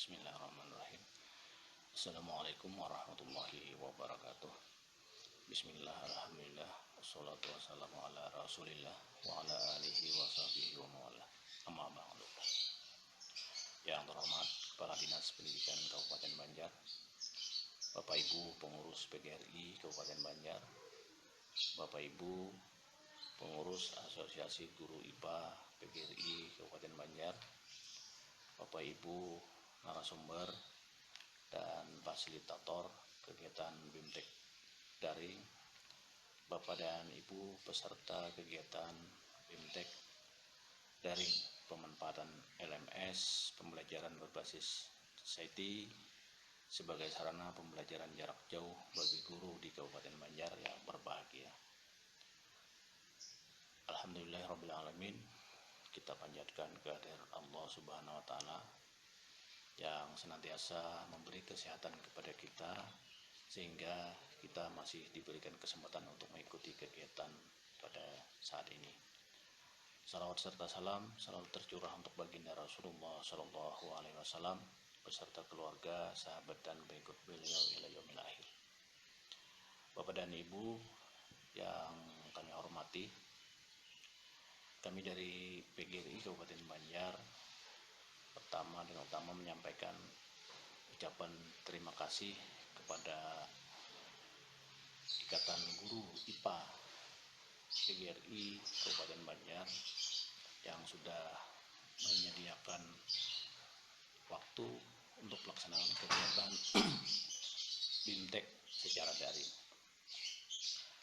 Bismillahirrahmanirrahim. Assalamualaikum warahmatullahi wabarakatuh. Bismillahirrahmanirrahim. Wassalatu wassalamu ala rasulillah wa ala alihi wa sahbihi wa mawala. Amma ba'du. Yang terhormat Kepala Dinas Pendidikan Kabupaten Banjar, Bapak Ibu pengurus PGRI Kabupaten Banjar, Bapak Ibu pengurus Asosiasi Guru IPA PGRI Kabupaten Banjar, Bapak Ibu narasumber dan fasilitator kegiatan BIMTEK daring, Bapak dan Ibu peserta kegiatan BIMTEK daring, pemanfaatan LMS pembelajaran berbasis society sebagai sarana pembelajaran jarak jauh bagi guru di Kabupaten Banjar yang berbahagia. Alhamdulillahirrabbilalamin, kita panjatkan kehadirat Allah Subhanahu wa Ta'ala yang senantiasa memberi kesehatan kepada kita sehingga kita masih diberikan kesempatan untuk mengikuti kegiatan pada saat ini. Salawat serta salam selalu tercurah untuk baginda Rasulullah Shallallahu Alaihi Wasallam beserta keluarga, sahabat dan pengikut beliau ila yaumil akhir. Bapak dan Ibu yang kami hormati, kami dari PGRI Kabupaten Banjar pertama dan utama menyampaikan ucapan terima kasih kepada Ikatan Guru IPA PGRI Kabupaten Banjar yang sudah menyediakan waktu untuk pelaksanaan kegiatan BIMTEK secara daring.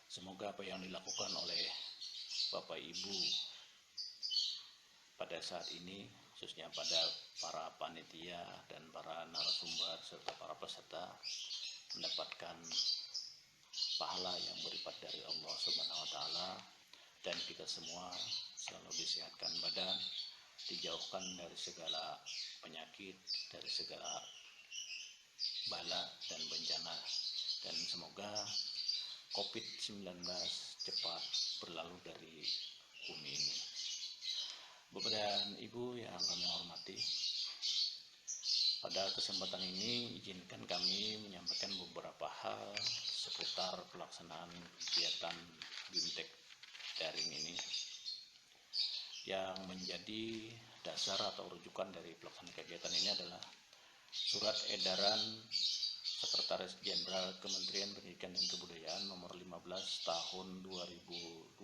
Semoga apa yang dilakukan oleh Bapak Ibu pada saat ini, khususnya pada para panitia dan para narasumber serta para peserta, mendapatkan pahala yang berlipat dari Allah Subhanahu wa Ta'ala, dan kita semua selalu disehatkan badan, dijauhkan dari segala penyakit, dari segala bala dan bencana, dan semoga COVID-19 cepat berlalu dari bumi ini. Bapak dan Ibu yang kami hormati, pada kesempatan ini izinkan kami menyampaikan beberapa hal seputar pelaksanaan kegiatan BIMTEK daring ini yang menjadi dasar atau rujukan dari pelaksanaan kegiatan ini adalah Surat Edaran Sekretaris Jenderal Kementerian Pendidikan dan Kebudayaan nomor 15 tahun 2020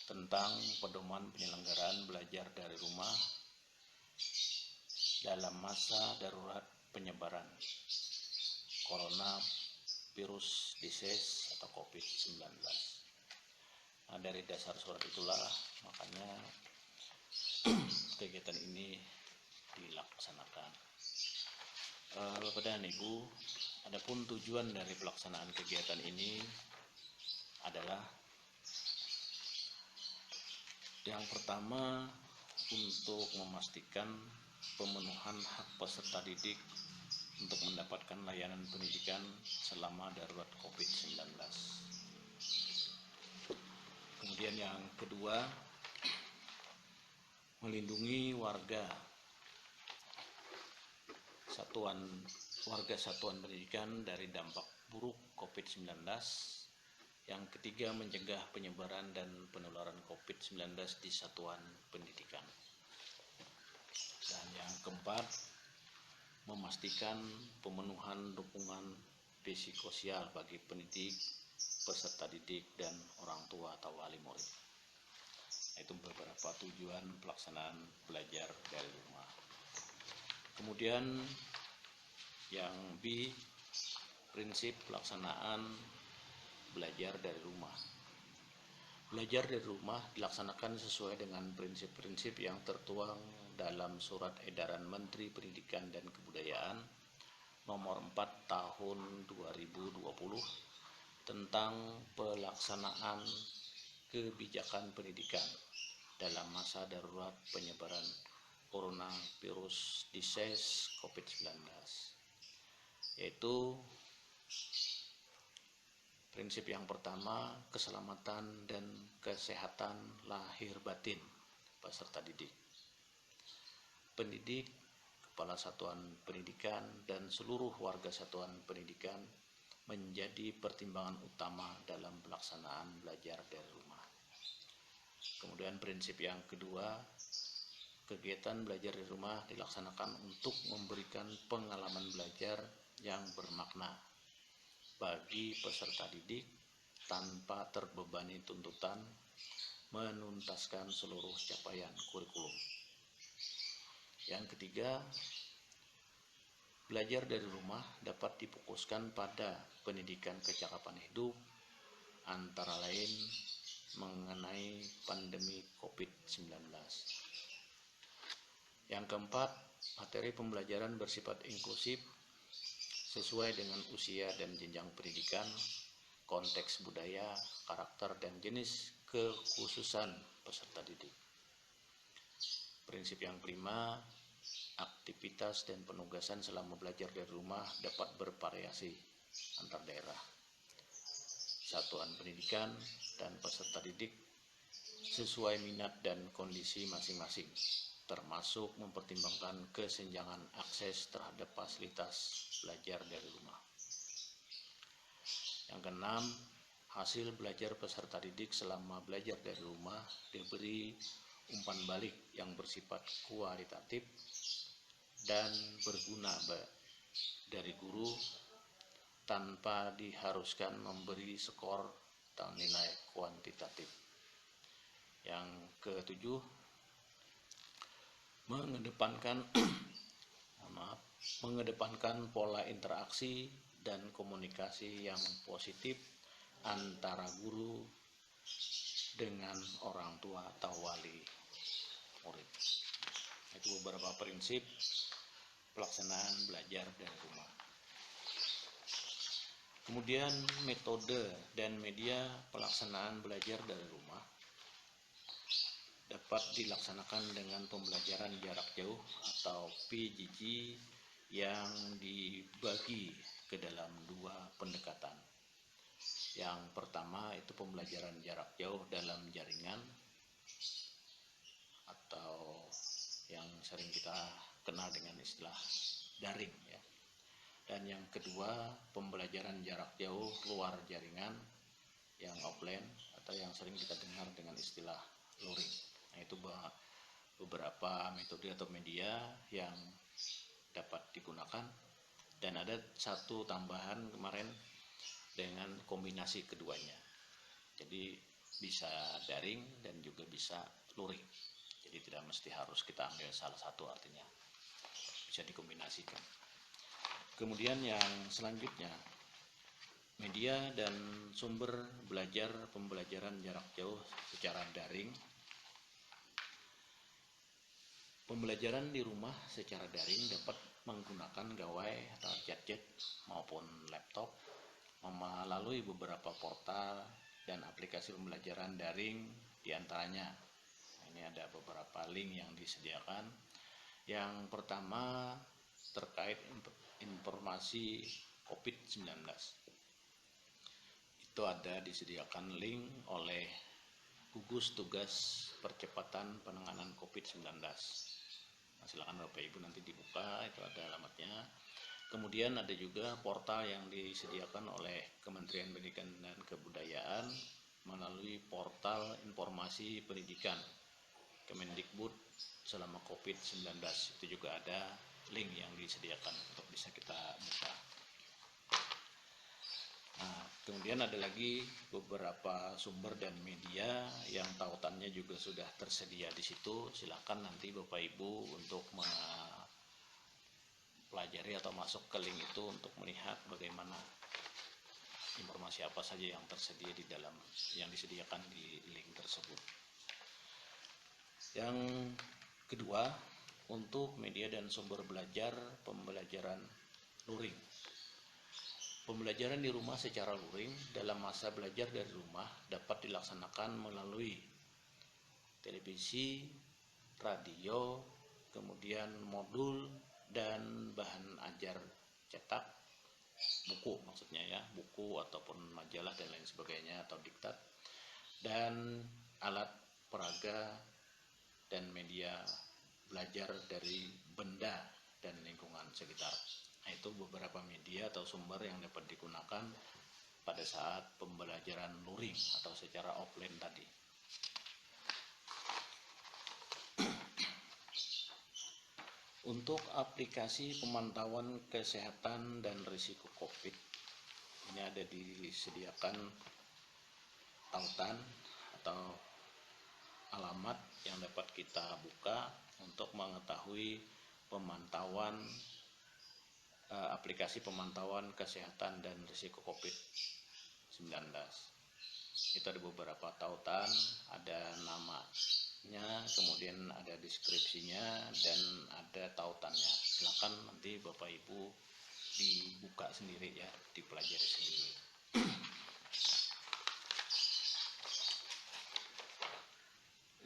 tentang pedoman penyelenggaraan belajar dari rumah dalam masa darurat penyebaran coronavirus disease atau COVID-19. Nah, dari dasar surat itulah makanya kegiatan ini dilaksanakan. Bapak dan Ibu, adapun tujuan dari pelaksanaan kegiatan ini adalah yang pertama, untuk memastikan pemenuhan hak peserta didik untuk mendapatkan layanan pendidikan selama darurat COVID-19. Kemudian yang kedua, melindungi warga satuan pendidikan dari dampak buruk COVID-19. Yang ketiga, mencegah penyebaran dan penularan COVID-19 di satuan pendidikan. Dan yang keempat, memastikan pemenuhan dukungan psikososial bagi pendidik, peserta didik, dan orang tua atau wali murid. Itu beberapa tujuan pelaksanaan belajar dari rumah. Kemudian yang B, prinsip pelaksanaan belajar dari rumah. Belajar dari rumah dilaksanakan sesuai dengan prinsip-prinsip yang tertuang dalam Surat Edaran Menteri Pendidikan dan Kebudayaan nomor 4 tahun 2020 tentang pelaksanaan kebijakan pendidikan dalam masa darurat penyebaran coronavirus disease COVID-19, yaitu prinsip yang pertama, keselamatan dan kesehatan lahir batin peserta didik. Pendidik kepala satuan pendidikan, dan seluruh warga satuan pendidikan menjadi pertimbangan utama dalam pelaksanaan belajar dari rumah. Kemudian prinsip yang kedua, kegiatan belajar di rumah dilaksanakan untuk memberikan pengalaman belajar yang bermakna bagi peserta didik tanpa terbebani tuntutan menuntaskan seluruh capaian kurikulum. Yang ketiga, belajar dari rumah dapat difokuskan pada pendidikan kecakapan hidup, antara lain mengenai pandemi COVID-19. Yang keempat, materi pembelajaran bersifat inklusif sesuai dengan usia dan jenjang pendidikan, konteks budaya, karakter, dan jenis kekhususan peserta didik. Prinsip yang kelima, aktivitas dan penugasan selama belajar dari rumah dapat bervariasi antar daerah, satuan pendidikan, dan peserta didik sesuai minat dan kondisi masing-masing, termasuk mempertimbangkan kesenjangan akses terhadap fasilitas belajar dari rumah. Yang keenam, hasil belajar peserta didik selama belajar dari rumah diberi umpan balik yang bersifat kualitatif dan berguna dari guru tanpa diharuskan memberi skor atau nilai kuantitatif. Yang ketujuh, mengedepankan pola interaksi dan komunikasi yang positif antara guru dengan orang tua atau wali murid. Itu beberapa prinsip pelaksanaan belajar dari rumah. Kemudian metode dan media pelaksanaan belajar dari rumah dapat dilaksanakan dengan pembelajaran jarak jauh atau PJJ yang dibagi ke dalam dua pendekatan. Yang pertama itu pembelajaran jarak jauh dalam jaringan atau yang sering kita kenal dengan istilah daring ya. Dan yang kedua, pembelajaran jarak jauh luar jaringan yang offline atau yang sering kita dengar dengan istilah luring. Nah, itu beberapa metode atau media yang dapat digunakan, dan ada satu tambahan kemarin dengan kombinasi keduanya. Jadi bisa daring dan juga bisa luring. Jadi tidak mesti harus kita ambil salah satu, artinya bisa dikombinasikan. Kemudian yang selanjutnya, media dan sumber belajar pembelajaran jarak jauh secara daring. Pembelajaran di rumah secara daring dapat menggunakan gawai atau gadget maupun laptop melalui beberapa portal dan aplikasi pembelajaran daring diantaranya. Ini ada beberapa link yang disediakan. Yang pertama terkait informasi COVID-19. Itu ada disediakan link oleh gugus tugas percepatan penanganan COVID-19. Nah, silakan Bapak Ibu nanti dibuka, itu ada alamatnya. Kemudian ada juga portal yang disediakan oleh Kementerian Pendidikan dan Kebudayaan melalui portal informasi pendidikan Kemendikbud selama COVID-19. Itu juga ada link yang disediakan untuk bisa kita buka. Nah, kemudian ada lagi beberapa sumber dan media yang tautannya juga sudah tersedia di situ. Silakan nanti Bapak Ibu untuk mempelajari atau masuk ke link itu untuk melihat bagaimana informasi apa saja yang tersedia di dalam yang disediakan di link tersebut. Yang kedua, untuk media dan sumber belajar pembelajaran luring. Pembelajaran di rumah secara luring dalam masa belajar dari rumah dapat dilaksanakan melalui televisi, radio, kemudian modul dan bahan ajar cetak, buku maksudnya ya, buku ataupun majalah dan lain sebagainya atau diktat, dan alat peraga dan media belajar dari benda dan lingkungan sekitar. Nah, itu beberapa media atau sumber yang dapat digunakan pada saat pembelajaran luring atau secara offline tadi. Untuk aplikasi pemantauan kesehatan dan risiko COVID, ini ada disediakan tautan atau alamat yang dapat kita buka untuk mengetahui pemantauan aplikasi pemantauan kesehatan dan risiko COVID-19. Itu ada beberapa tautan, ada namanya, kemudian ada deskripsinya, dan ada tautannya. Silakan nanti Bapak Ibu dibuka sendiri ya, dipelajari sendiri.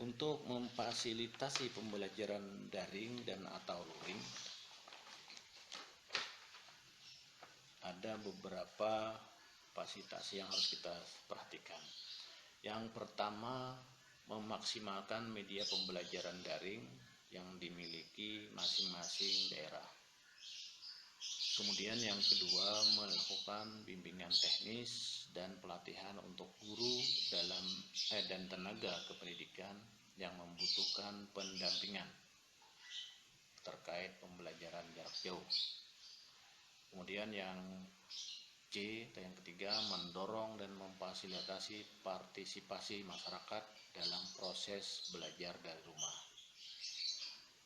Untuk memfasilitasi pembelajaran daring dan atau luring, ada beberapa fasilitasi yang harus kita perhatikan. Yang pertama, memaksimalkan media pembelajaran daring yang dimiliki masing-masing daerah. Kemudian yang kedua, melakukan bimbingan teknis dan pelatihan untuk guru dan tenaga kependidikan yang membutuhkan pendampingan terkait pembelajaran jarak jauh. Kemudian yang C atau yang ketiga, mendorong dan memfasilitasi partisipasi masyarakat dalam proses belajar dari rumah.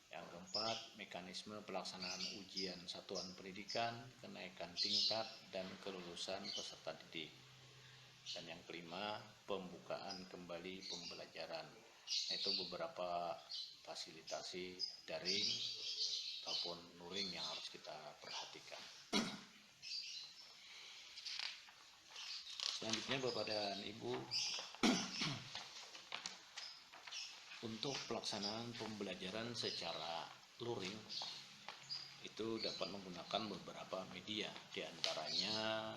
Yang keempat, mekanisme pelaksanaan ujian satuan pendidikan, kenaikan tingkat dan kelulusan peserta didik. Dan yang kelima, pembukaan kembali pembelajaran. Itu beberapa fasilitasi daring ataupun luring yang harus kita perhatikan. Selanjutnya Bapak dan Ibu, untuk pelaksanaan pembelajaran secara luring itu dapat menggunakan beberapa media, diantaranya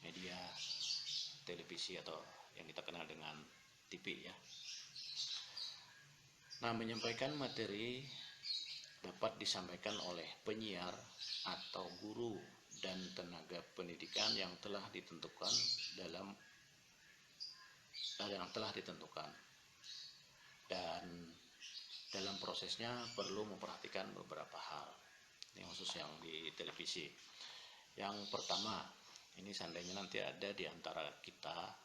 media televisi atau yang kita kenal dengan TV ya. Nah, menyampaikan materi dapat disampaikan oleh penyiar atau guru dan tenaga pendidikan yang telah ditentukan dan dalam prosesnya perlu memperhatikan beberapa hal. Ini khusus yang di televisi. Yang pertama, ini seandainya nanti ada di antara kita,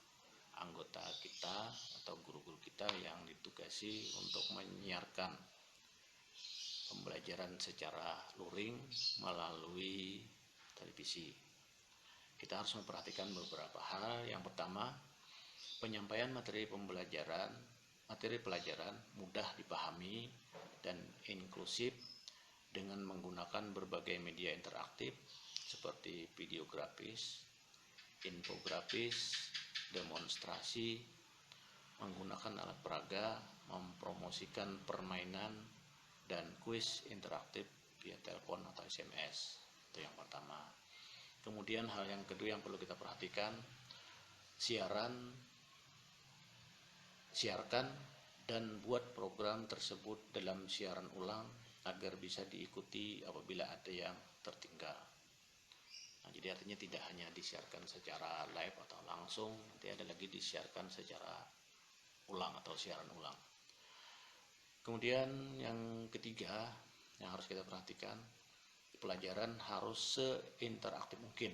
anggota kita atau guru-guru kita yang ditugasi untuk menyiarkan pembelajaran secara luring melalui televisi. Kita harus memperhatikan beberapa hal. Yang pertama, penyampaian materi pelajaran mudah dipahami dan inklusif dengan menggunakan berbagai media interaktif seperti video grafis, infografis, demonstrasi, menggunakan alat peraga, mempromosikan permainan, dan kuis interaktif via telepon atau SMS. Itu yang pertama. Kemudian hal yang kedua yang perlu kita perhatikan, siarkan dan buat program tersebut dalam siaran ulang agar bisa diikuti apabila ada yang tertinggal. Nah, jadi artinya tidak hanya disiarkan secara live atau langsung, nanti ada lagi disiarkan secara ulang atau siaran ulang. Kemudian yang ketiga yang harus kita perhatikan, pelajaran harus seinteraktif mungkin,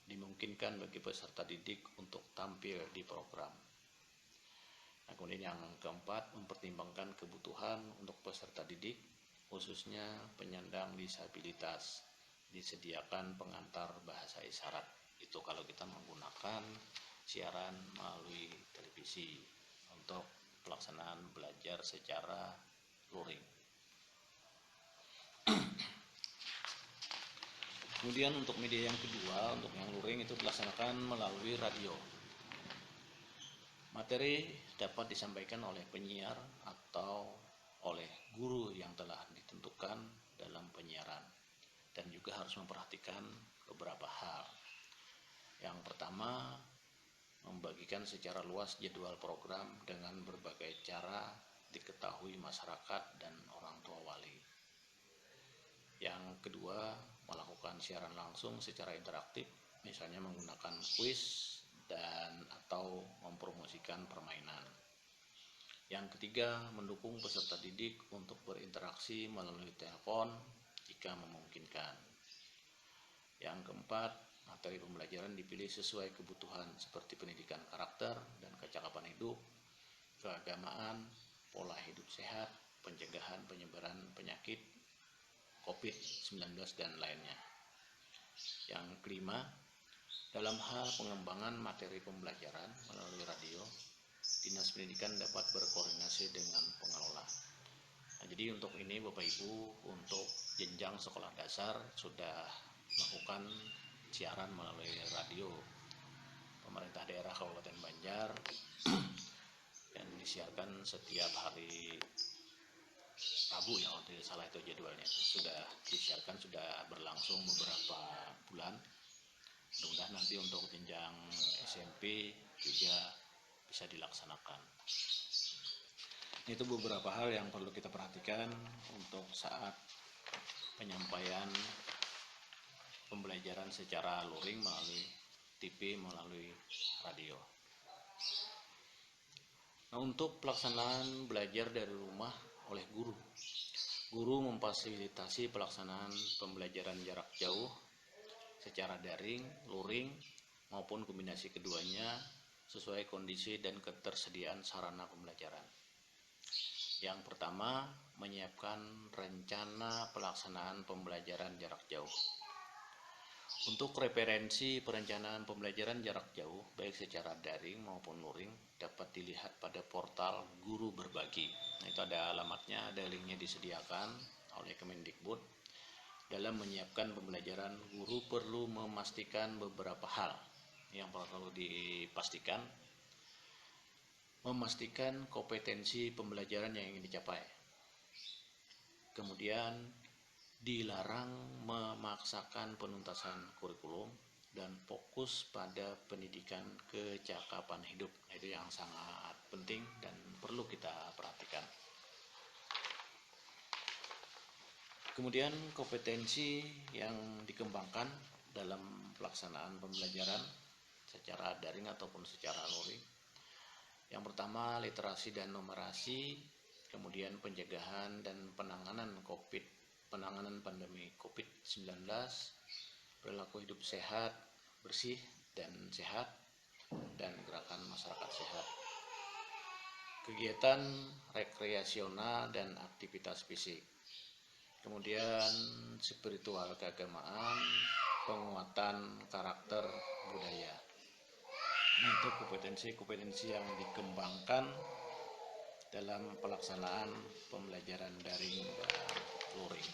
dimungkinkan bagi peserta didik untuk tampil di program. Nah, kemudian yang keempat, mempertimbangkan kebutuhan untuk peserta didik, khususnya penyandang disabilitas, disediakan pengantar bahasa isyarat. Itu kalau kita menggunakan siaran melalui televisi untuk pelaksanaan belajar secara luring. Kemudian untuk media yang kedua, untuk yang luring itu dilaksanakan melalui radio. Materi dapat disampaikan oleh penyiar atau oleh guru yang telah ditentukan dalam penyiaran, dan juga harus memperhatikan beberapa hal. Yang pertama, membagikan secara luas jadwal program dengan berbagai cara diketahui masyarakat dan orang tua wali. Yang kedua, melakukan siaran langsung secara interaktif, misalnya menggunakan kuis dan atau mempromosikan permainan. Yang ketiga, mendukung peserta didik untuk berinteraksi melalui telepon jika memungkinkan. Yang keempat, materi pembelajaran dipilih sesuai kebutuhan seperti pendidikan karakter dan kecakapan hidup, keagamaan, pola hidup sehat, pencegahan penyebaran penyakit COVID-19 dan lainnya. Yang kelima, dalam hal pengembangan materi pembelajaran melalui radio, Dinas Pendidikan dapat berkoordinasi dengan pengelola. Nah, jadi untuk ini Bapak Ibu, untuk jenjang sekolah dasar sudah melakukan siaran melalui radio pemerintah daerah Kabupaten Banjar dan disiarkan setiap hari Rabu ya, kalau tidak salah itu jadwalnya. Sudah disiarkan, sudah berlangsung beberapa bulan. Mudah-mudahan nanti untuk jenjang SMP juga bisa dilaksanakan. Itu beberapa hal yang perlu kita perhatikan untuk saat penyampaian pembelajaran secara luring melalui TV, melalui radio. Nah, untuk pelaksanaan belajar dari rumah oleh guru, guru memfasilitasi pelaksanaan pembelajaran jarak jauh secara daring, luring, maupun kombinasi keduanya sesuai kondisi dan ketersediaan sarana pembelajaran. Yang pertama, menyiapkan rencana pelaksanaan pembelajaran jarak jauh. Untuk referensi perencanaan pembelajaran jarak jauh, baik secara daring maupun luring, dapat dilihat pada portal Guru Berbagi. Nah, itu ada alamatnya, ada linknya disediakan oleh Kemendikbud. Dalam menyiapkan pembelajaran, guru perlu memastikan beberapa hal yang perlu dipastikan. Memastikan kompetensi pembelajaran yang ingin dicapai. Kemudian dilarang memaksakan penuntasan kurikulum dan fokus pada pendidikan kecakapan hidup. Itu yang sangat penting dan perlu kita perhatikan. Kemudian kompetensi yang dikembangkan dalam pelaksanaan pembelajaran secara daring ataupun secara luring. Yang pertama, literasi dan numerasi, kemudian pencegahan dan penanganan pandemi COVID-19, perilaku hidup sehat, bersih dan sehat, dan gerakan masyarakat sehat. Kegiatan rekreasional dan aktivitas fisik. Kemudian spiritual keagamaan, penguatan karakter budaya. Nah, itu kompetensi yang dikembangkan dalam pelaksanaan pembelajaran daring dan luring.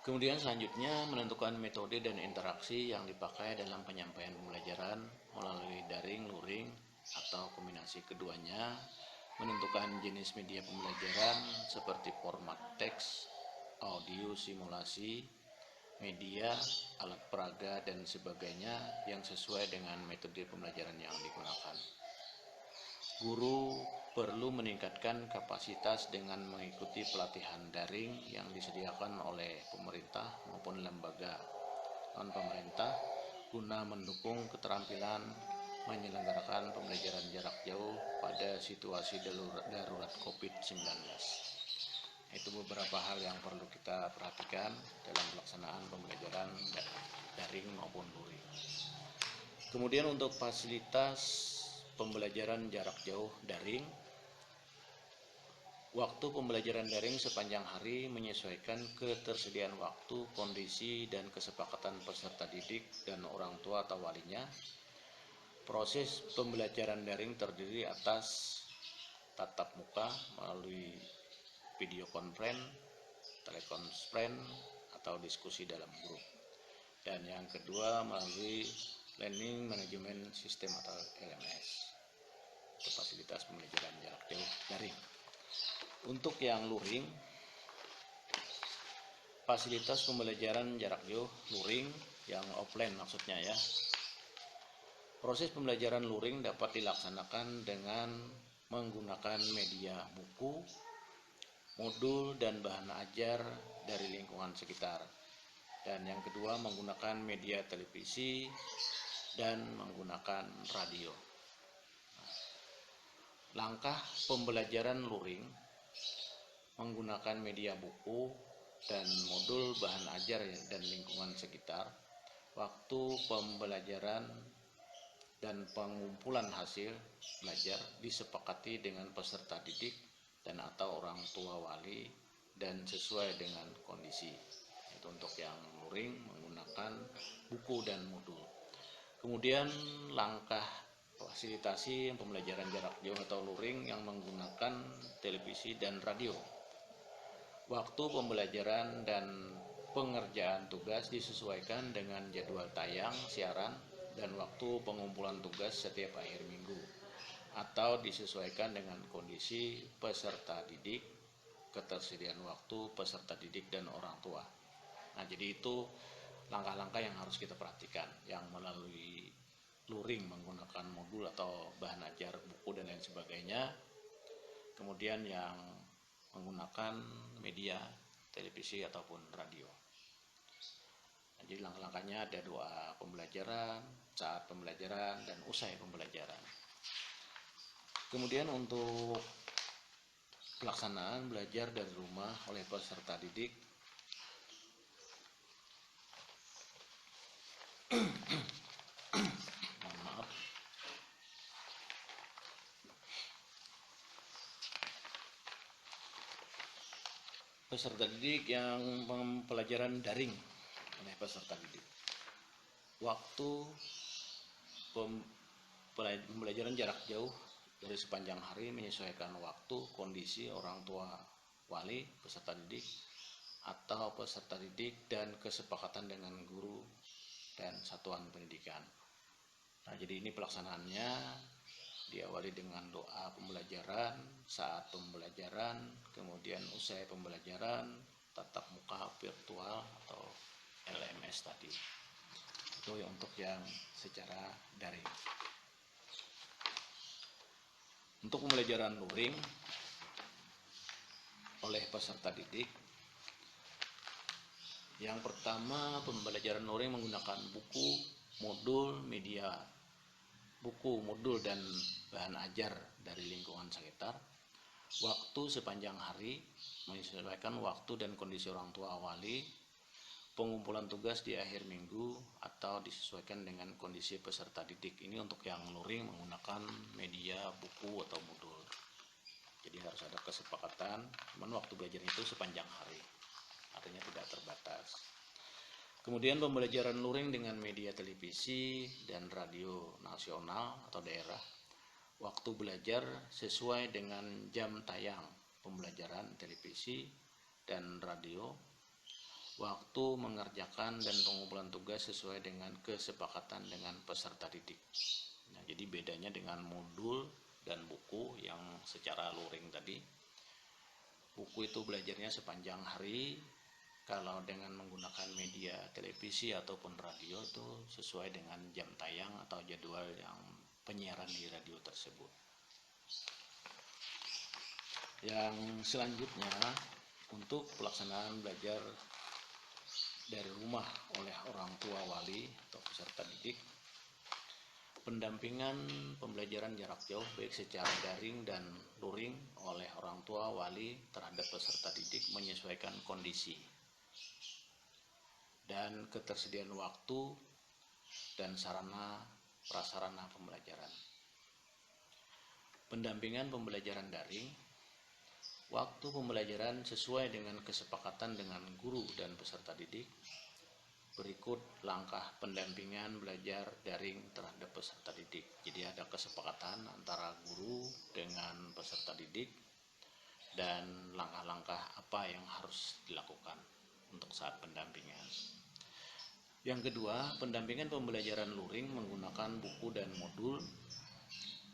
Kemudian selanjutnya menentukan metode dan interaksi yang dipakai dalam penyampaian pembelajaran melalui daring, luring, atau kombinasi keduanya. Menentukan jenis media pembelajaran seperti format teks, audio simulasi, media, alat peraga, dan sebagainya yang sesuai dengan metode pembelajaran yang digunakan. Guru perlu meningkatkan kapasitas dengan mengikuti pelatihan daring yang disediakan oleh pemerintah maupun lembaga non-pemerintah guna mendukung keterampilan menyelenggarakan pembelajaran jarak jauh pada situasi darurat COVID-19. Itu beberapa hal yang perlu kita perhatikan dalam pelaksanaan pembelajaran daring maupun luring. Kemudian untuk fasilitas pembelajaran jarak jauh daring, waktu pembelajaran daring sepanjang hari menyesuaikan ketersediaan waktu, kondisi, dan kesepakatan peserta didik dan orang tua atau walinya. Proses pembelajaran daring terdiri atas tatap muka melalui video conference, telekonferensi, atau diskusi dalam grup. Dan yang kedua melalui Learning Management System atau LMS. Itu fasilitas pembelajaran jarak jauh daring. Untuk yang luring, fasilitas pembelajaran jarak jauh luring yang offline maksudnya ya. Proses pembelajaran luring dapat dilaksanakan dengan menggunakan media buku, modul, dan bahan ajar dari lingkungan sekitar. Dan yang kedua, menggunakan media televisi dan menggunakan radio. Langkah pembelajaran luring menggunakan media buku dan modul bahan ajar dan lingkungan sekitar. Waktu pembelajaran dan pengumpulan hasil belajar disepakati dengan peserta didik dan atau orang tua wali dan sesuai dengan kondisi. Itu untuk yang luring menggunakan buku dan modul. Kemudian langkah fasilitasi pembelajaran jarak jauh atau luring yang menggunakan televisi dan radio. Waktu pembelajaran dan pengerjaan tugas disesuaikan dengan jadwal tayang siaran dan waktu pengumpulan tugas setiap akhir minggu, atau disesuaikan dengan kondisi peserta didik, ketersediaan waktu peserta didik dan orang tua. Nah, jadi itu langkah-langkah yang harus kita perhatikan, yang melalui luring menggunakan modul atau bahan ajar buku dan lain sebagainya. Kemudian yang menggunakan media televisi ataupun radio. Nah, jadi langkah-langkahnya ada 2 pembelajaran, saat pembelajaran dan usai pembelajaran. Kemudian untuk pelaksanaan belajar dari rumah oleh peserta didik, mohon maaf, peserta didik yang pembelajaran daring oleh peserta didik. Waktu pembelajaran jarak jauh dari sepanjang hari menyesuaikan waktu, kondisi orang tua wali, peserta didik, atau peserta didik dan kesepakatan dengan guru dan satuan pendidikan. Nah, jadi ini pelaksanaannya diawali dengan doa pembelajaran, saat pembelajaran, kemudian usai pembelajaran, tatap muka virtual atau LMS tadi. Itu untuk yang secara daring. Untuk pembelajaran luring oleh peserta didik, yang pertama pembelajaran luring menggunakan buku, modul, media buku, modul, dan bahan ajar dari lingkungan sekitar. Waktu sepanjang hari menyesuaikan waktu dan kondisi orang tua wali. Pengumpulan tugas di akhir minggu atau disesuaikan dengan kondisi peserta didik. Ini untuk yang luring menggunakan media buku atau modul. Jadi harus ada kesepakatan, cuman waktu belajar itu sepanjang hari, artinya tidak terbatas. Kemudian pembelajaran luring dengan media televisi dan radio nasional atau daerah. Waktu belajar sesuai dengan jam tayang pembelajaran televisi dan radio. Waktu mengerjakan dan pengumpulan tugas sesuai dengan kesepakatan dengan peserta didik. Nah, jadi bedanya dengan modul dan buku yang secara luring tadi. Buku itu belajarnya sepanjang hari. Kalau dengan menggunakan media televisi ataupun radio itu sesuai dengan jam tayang atau jadwal yang penyiaran di radio tersebut. Yang selanjutnya untuk pelaksanaan belajar dari rumah oleh orang tua wali atau peserta didik, pendampingan pembelajaran jarak jauh baik secara daring dan luring oleh orang tua wali terhadap peserta didik menyesuaikan kondisi dan ketersediaan waktu dan sarana prasarana pembelajaran. Pendampingan pembelajaran daring, waktu pembelajaran sesuai dengan kesepakatan dengan guru dan peserta didik. Berikut langkah pendampingan belajar daring terhadap peserta didik. Jadi ada kesepakatan antara guru dengan peserta didik dan langkah-langkah apa yang harus dilakukan untuk saat pendampingan. Yang kedua, pendampingan pembelajaran luring menggunakan buku dan modul,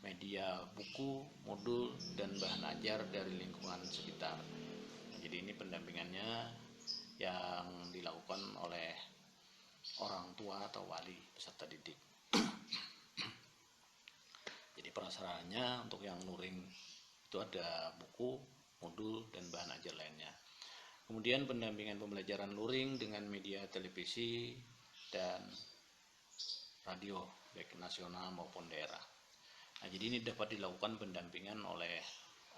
media buku, modul, dan bahan ajar dari lingkungan sekitar. Jadi ini pendampingannya yang dilakukan oleh orang tua atau wali peserta didik. prasarannya untuk yang luring itu ada buku, modul, dan bahan ajar lainnya. Kemudian pendampingan pembelajaran luring dengan media televisi dan radio baik nasional maupun daerah. Nah, jadi ini dapat dilakukan pendampingan oleh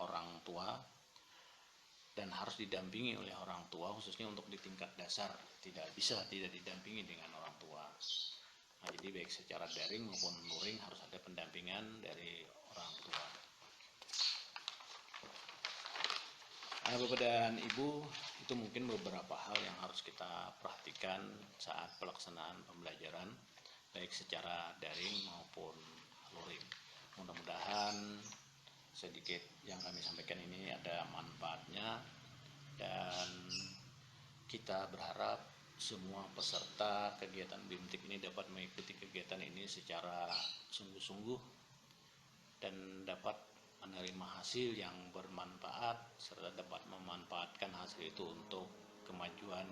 orang tua dan harus didampingi oleh orang tua, khususnya untuk di tingkat dasar. Tidak bisa tidak didampingi dengan orang tua. Nah, jadi baik secara daring maupun luring harus ada pendampingan dari orang tua. Nah, Bapak dan Ibu, itu mungkin beberapa hal yang harus kita perhatikan saat pelaksanaan pembelajaran, baik secara daring maupun luring. Mudah-mudahan sedikit yang kami sampaikan ini ada manfaatnya, dan kita berharap semua peserta kegiatan BIMTIK ini dapat mengikuti kegiatan ini secara sungguh-sungguh dan dapat menerima hasil yang bermanfaat serta dapat memanfaatkan hasil itu untuk kemajuan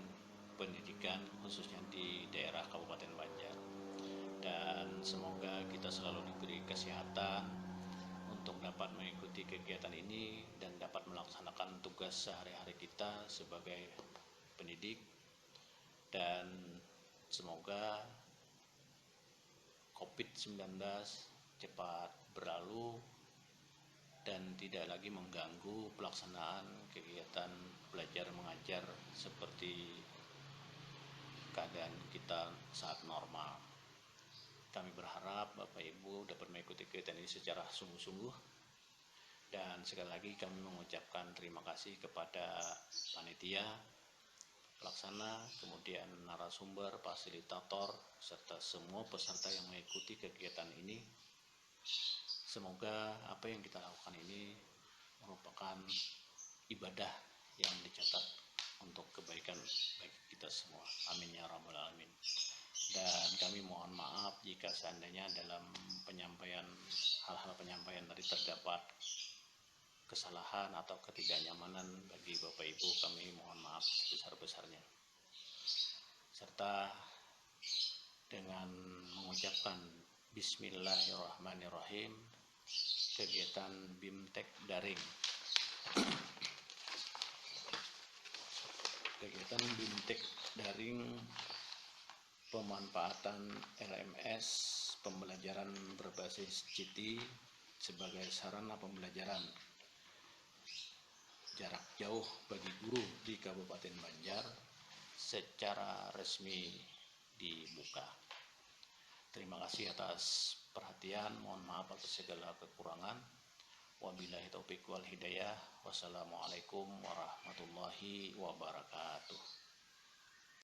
pendidikan khususnya di daerah Kabupaten Banjar. Dan semoga kita selalu diberi kesehatan untuk dapat mengikuti kegiatan ini dan dapat melaksanakan tugas sehari-hari kita sebagai pendidik, dan semoga COVID-19 cepat berlalu dan tidak lagi mengganggu pelaksanaan kegiatan belajar mengajar seperti keadaan kita saat normal. Kami berharap Bapak Ibu dapat mengikuti kegiatan ini secara sungguh-sungguh, dan sekali lagi kami mengucapkan terima kasih kepada panitia pelaksana, kemudian narasumber, fasilitator, serta semua peserta yang mengikuti kegiatan ini. Semoga apa yang kita lakukan ini merupakan ibadah yang dicatat untuk kebaikan bagi kita semua. Amin ya rabbal alamin. Dan kami mohon maaf jika seandainya dalam hal-hal penyampaian tadi terdapat kesalahan atau ketidaknyamanan bagi Bapak Ibu. Kami mohon maaf sebesar-besarnya. Serta dengan mengucapkan Bismillahirrahmanirrahim, kegiatan BIMTEK daring. Kegiatan BIMTEK daring pemanfaatan LMS pembelajaran berbasis CT sebagai sarana pembelajaran jarak jauh bagi guru di Kabupaten Banjar secara resmi dibuka. Terima kasih atas perhatian, mohon maaf atas segala kekurangan. Wabillahi taufiq wal hidayah. Wassalamualaikum warahmatullahi wabarakatuh.